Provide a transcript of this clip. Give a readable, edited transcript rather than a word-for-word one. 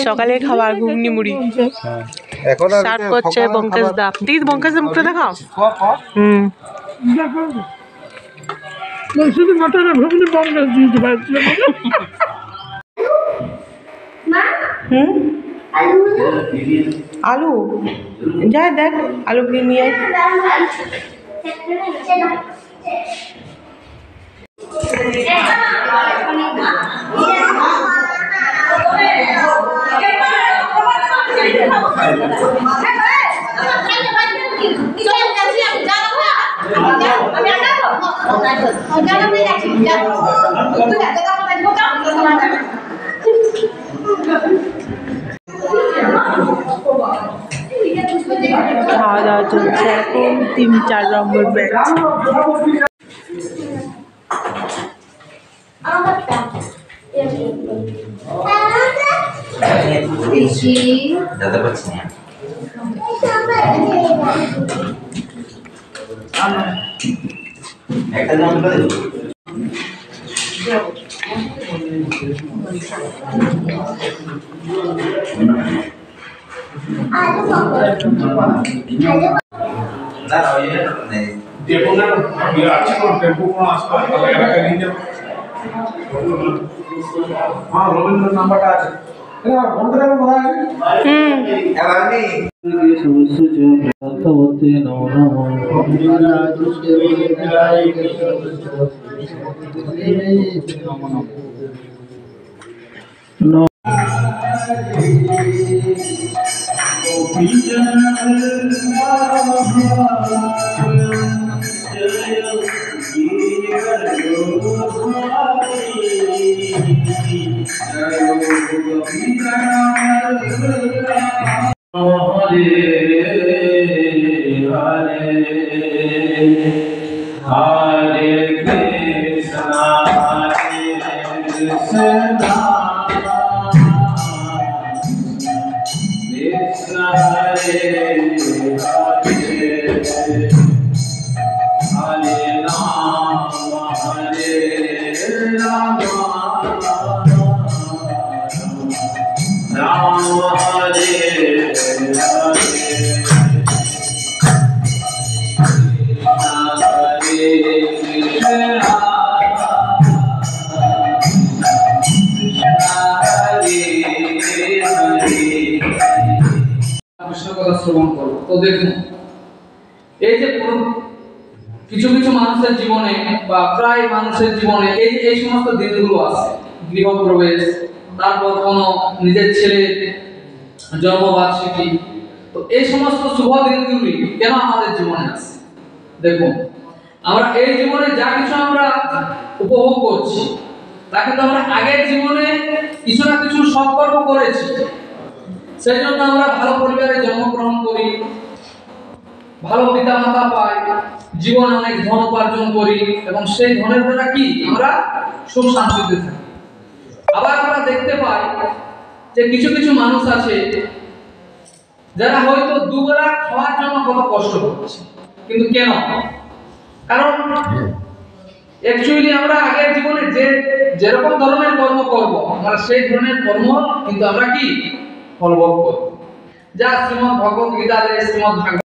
সকালে খাবার ঘুগনি মুড়ি সার্ভ করছে বঙ্কেশ দা। দিদি বঙ্কেশের মুখটা দেখাও। শুধু মটরের ঘুগনি বঙ্কেশ দিয়েছে বাড়িতে। আলু যাই দেখ আলু নিয়ে খাওয়া দাওয়া চলছে এখন 3-4 নম্বর ব্যাচ। রবীন্দ্র নাম্বারটা আছে শ্রবণ করো। তো দেখুন এই যে কিছু কিছু মানুষের জীবনে বা প্রায় মানুষের জীবনে এই সমস্ত দিনগুলো আছে, গৃহপ্রবেশ, তারপর কোনো নিজের ছেলের জন্মবার্ষিকী। তো এই সমস্ত শুভ দিনগুলি কেন আমাদের জীবনে আছে? দেখুন আমরা এই জীবনে যা কিছু আমরা উপভোগ করছি তা কিন্তু আমরা আগের জীবনে কিছু না কিছু সৎকর্ম করেছি। সেই জন্য আমরা ভালো পরিবারে জন্মগ্রহণ করি, ভালো পিতা মাতা পাই, জীবনে অনেক ধন উপার্জন করি এবং সেই ধনের দ্বারা কি আমরা সুখ শান্তিতে থাকি। আবার আমরা দেখতে পাই যে কিছু কিছু মানুষ আছে যারা হয়তো দুবেলা খাওয়ার জন্য কত কষ্ট করছে, কিন্তু কেন? কারণ অ্যাকচুয়ালি আমরা আগের জীবনে যেরকম ধরনের কর্ম করব আমরা সেই ধরনের কর্ম কিন্তু আমরা কি ফলভোগ করব। যা শ্রীমদ্ ভগবত গীতার শ্রীমদ্ ভাগবত